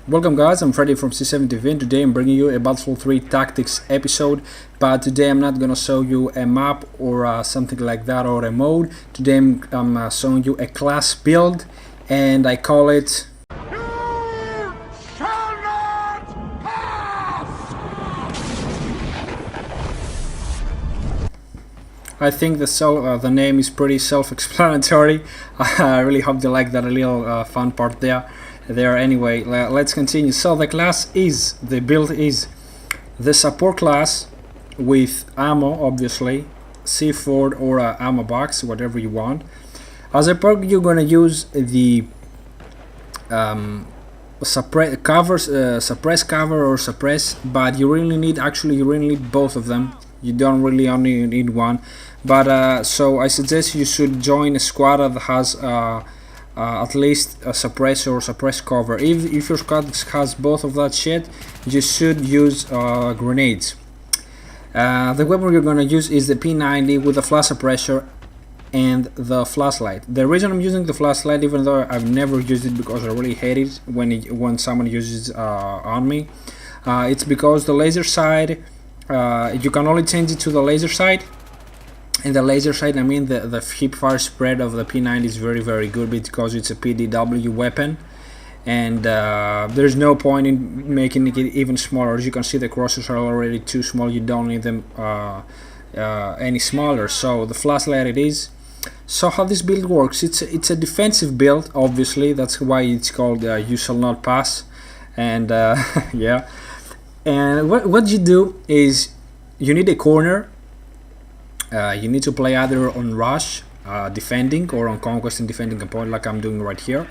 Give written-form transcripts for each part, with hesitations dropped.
Welcome guys, I'm Freddy from C7TV and today I'm bringing you a Battlefield 3 Tactics episode, but today I'm not gonna show you a map or something like that or a mode. Today I'm showing you a class build and I call it I think the name is pretty self-explanatory. I really hope you like that little fun part there. Anyway, let's continue. So the build is the support class with ammo, obviously, C4 or ammo box, whatever you want. As a perk, you're gonna use the suppress cover or suppress, but you really need both of them. You don't really only need one, but so I suggest you should join a squad that has at least a suppress or suppress cover. If your squad has both of that shit, you should use grenades. The weapon you're gonna use is the P90 with the flash suppressor and the flashlight. The reason I'm using the flashlight, even though I've never used it because I really hate it when someone uses on me, it's because the laser sight, you can only change it to the laser sight. In the laser sight, I mean the hip fire spread of the P90 is very good because it's a PDW weapon, and there's no point in making it even smaller. As you can see, the crosses are already too small. You don't need them any smaller. So the flashlight it is. So how this build works? It's a defensive build. Obviously, that's why it's called "You Shall Not Pass." And yeah. And what you do is you need a corner. You need to play either on rush, defending, or on conquest and defending a point, like I'm doing right here.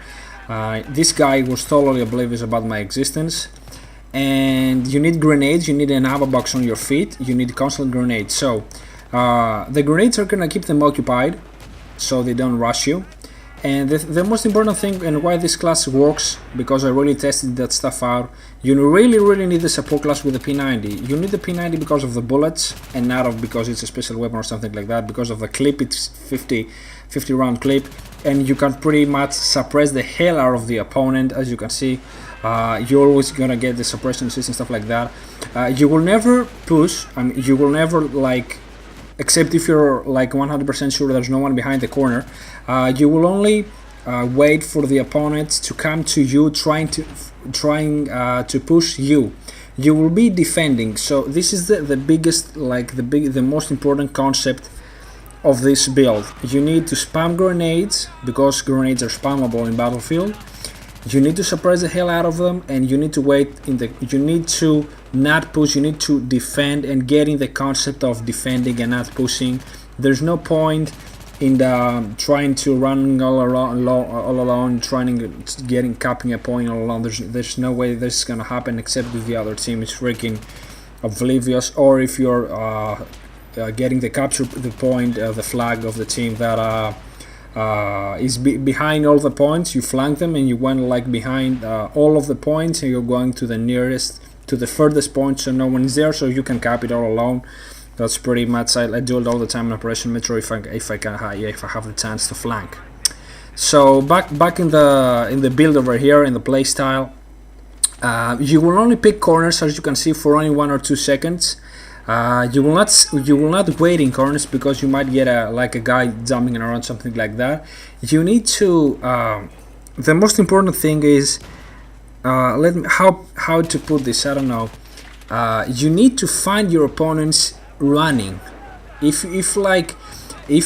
This guy was totally oblivious about my existence. And you need grenades. You need an ammo box on your feet. You need constant grenades. So the grenades are gonna keep them occupied, so they don't rush you. And the most important thing, and why this class works, because I really tested that stuff out, you really need the support class with the P90. You need the P90 because of the bullets, and not because it's a special weapon or something like that. Because of the clip, it's 50 round clip, and you can pretty much suppress the hell out of the opponent. As you can see, you're always gonna get the suppression assist and stuff like that. You will never push. I mean, you will never except if you're like 100% sure there's no one behind the corner. You will only wait for the opponent to come to you, trying to push you. You will be defending. So this is the biggest, the most important concept of this build. You need to spam grenades because grenades are spammable in Battlefield. You need to suppress the hell out of them, and you need to wait you need to not push, you need to defend and get in the concept of defending and not pushing. There's no point in trying to run all alone, capping a point all alone. There's no way this is gonna happen except if the other team is freaking oblivious, or if you're getting the point, the flag of the team that is behind all the points. You flank them and you went behind all of the points, and you're going to the furthest point, so no one is there, so you can cap it all alone. That's pretty much I do it all the time in Operation Metro if I have the chance to flank. So back in the build over here in the play style, you will only pick corners, as you can see, for only 1 or 2 seconds. You will not wait in corners because you might get a guy jumping around, something like that. You need to the most important thing is how to put this, I don't know. You need to find your opponents running. If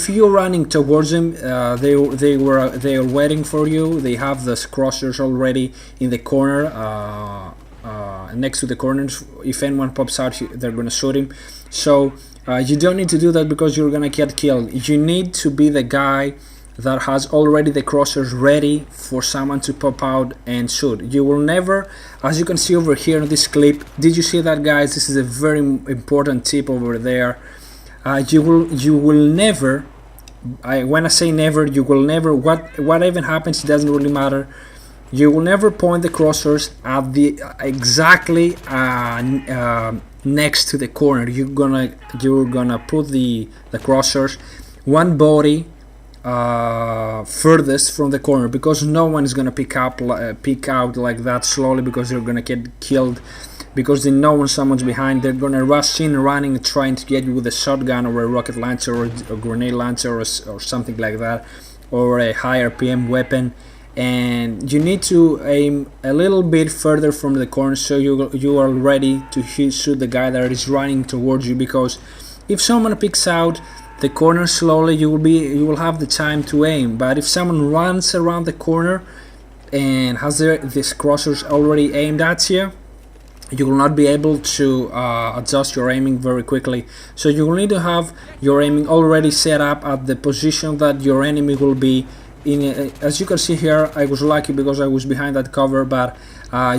you're running towards them, they are waiting for you. They have the crossers already in the corner, next to the corners. If anyone pops out, they're gonna shoot him. So you don't need to do that because you're gonna get killed. You need to be the guy that has already the crossers ready for someone to pop out and shoot. You will never, as you can see over here in this clip, did you see that, guys? This is a very important tip over there. You will never, when I say never, you will never, what even happens, it doesn't really matter. You will never point the crossers at the exactly next to the corner. You're gonna put the crossers one body furthest from the corner, because no one is gonna pick out like that slowly, because they're gonna get killed, because they know when someone's behind. They're gonna rush in running, trying to get you with a shotgun or a rocket launcher or a grenade launcher or something like that, or a higher PM weapon. And you need to aim a little bit further from the corner, so you are ready to shoot the guy that is running towards you, because if someone picks out the corner slowly, you will have the time to aim. But if someone runs around the corner and has these crossers already aimed at you, you will not be able to adjust your aiming very quickly. So you will need to have your aiming already set up at the position that your enemy will be in. As you can see here, I was lucky because I was behind that cover, but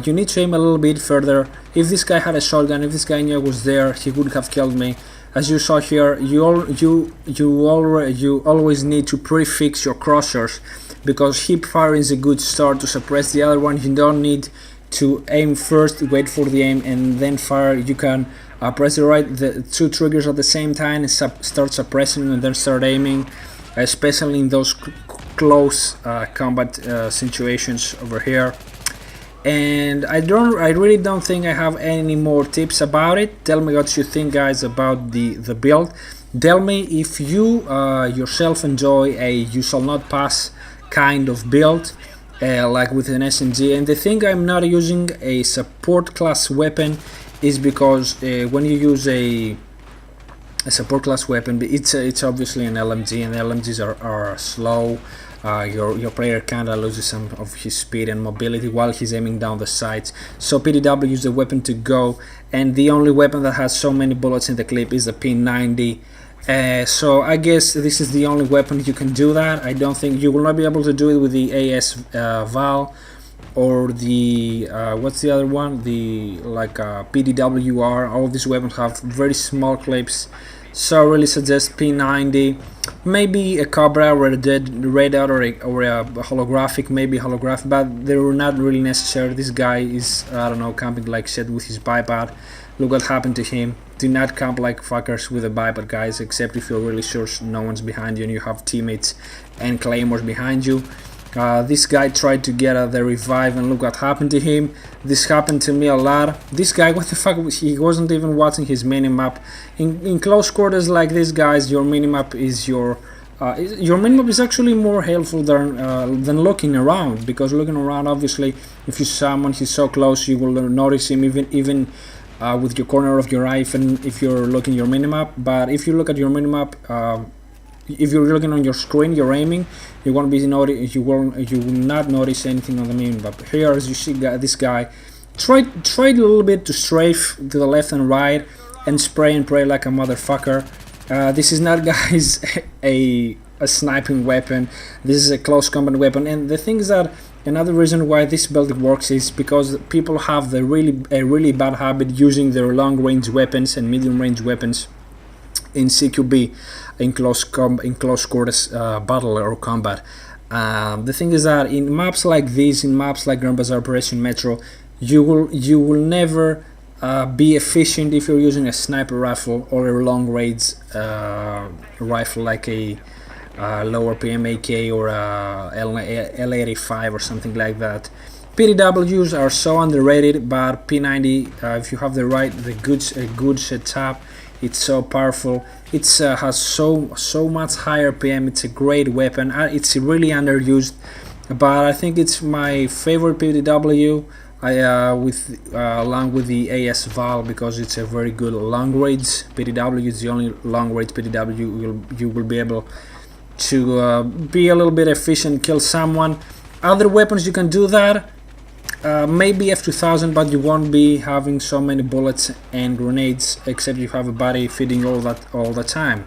you need to aim a little bit further. If this guy had a shotgun, if this guy knew I was there, he would have killed me. As you saw here, you always need to prefix your crossers, because hip fire is a good start to suppress the other one. You don't need to aim first, wait for the aim, and then fire. You can press the two triggers at the same time and start suppressing and then start aiming, especially in those close combat situations over here. And I really don't think I have any more tips about it. Tell me what you think, guys, about the build. Tell me if you yourself enjoy a you shall not pass kind of build, like with an SMG. And the thing I'm not using a support class weapon is because when you use a support class weapon, it's obviously an LMG, and LMGs are slow. Your player kinda loses some of his speed and mobility while he's aiming down the sights. So PDW is the weapon to go, and the only weapon that has so many bullets in the clip is the P90. So I guess this is the only weapon you can do that. I don't think you will not be able to do it with the AS Val or the what's the other one, the PDWR. All of these weapons have very small clips, so I really suggest P90, maybe a Cobra or a Red Dot or a holographic, maybe holographic, but they're not really necessary. This guy is, I don't know, camping like shit with his bipod. Look what happened to him. Do not camp like fuckers with a bipod, guys, except if you're really sure no one's behind you and you have teammates and claymores behind you. This guy tried to get the revive, and look what happened to him. This happened to me a lot. This guy, what the fuck, he wasn't even watching his minimap. In close quarters like this, guys, your minimap is your minimap is actually more helpful than looking around, because looking around, obviously, if you someone he's so close, you will notice him even with your corner of your eye, even if you're looking your minimap. But if you look at your minimap, if you're looking on your screen, you're aiming, you won't be you will not notice anything on the minimap. Here, as you see, this guy tried a little bit to strafe to the left and right and spray and pray like a motherfucker. This is not, guys, a sniping weapon. This is a close combat weapon, and the thing is that another reason why this build works is because people have a really bad habit using their long range weapons and medium range weapons in CQB, in close quarters battle or combat. The thing is that in maps like this, in maps like Grand Bazaar, Operation Metro, you will never be efficient if you're using a sniper rifle or a long range rifle like a lower PM AK or a L85 or something like that. PDWs are so underrated, but P90, if you have a good setup, it's so powerful. It has so much higher PM. It's a great weapon. It's really underused, but I think it's my favorite PDW. Along with the AS Val, because it's a very good long range PDW. It's the only long range PDW you will be able to be a little bit efficient, kill someone. Other weapons you can do that. Maybe F2000, but you won't be having so many bullets and grenades, except you have a body feeding all the time.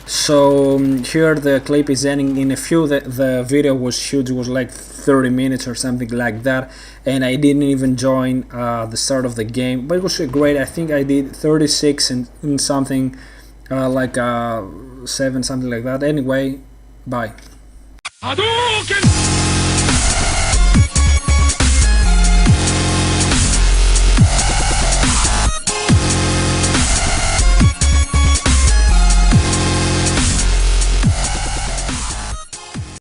So here the clip is ending in a few. The video was huge, it was like 30 minutes or something like that, and I didn't even join the start of the game, but it was great. I think I did 36 and something, like 7, something like that. Anyway, bye. Hadouken!